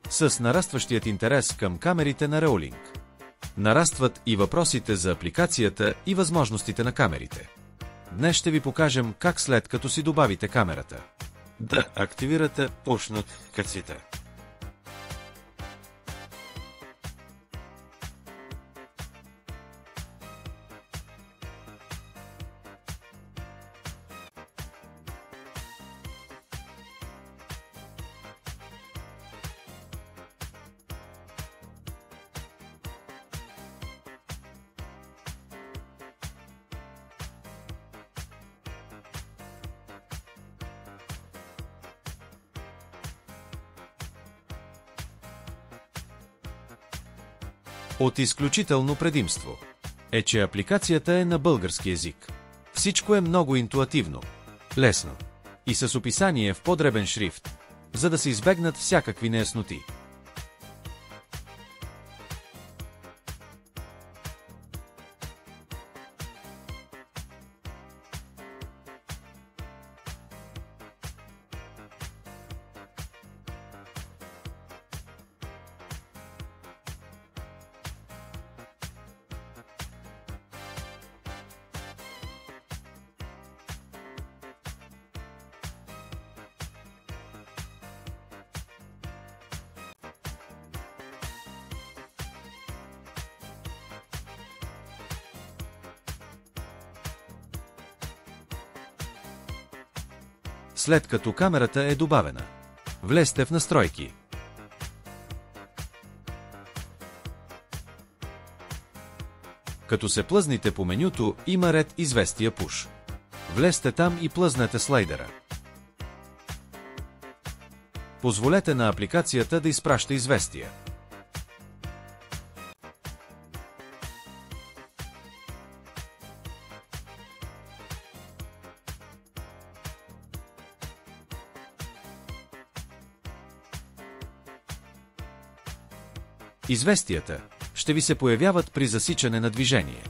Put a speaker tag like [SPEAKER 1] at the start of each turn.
[SPEAKER 1] С нарастващият интерес към камерите на Реолинг, нарастват и въпросите за апликацията и възможностите на камерите. Днес ще ви покажем как след като си добавите камерата, да активирате Push Notifications. От изключително предимство е, че апликацията е на български език. Всичко е много интуативно, лесно и с описание в по-дребен шрифт, за да се избегнат всякакви неясноти. След като камерата е добавена, влезте в настройки. Като се плъзните по менюто, има ред известия Push. Влезте там и плъзнете слайдера. Позволете на апликацията да изпраща известия. Известията ще ви се появяват при засичане на движение.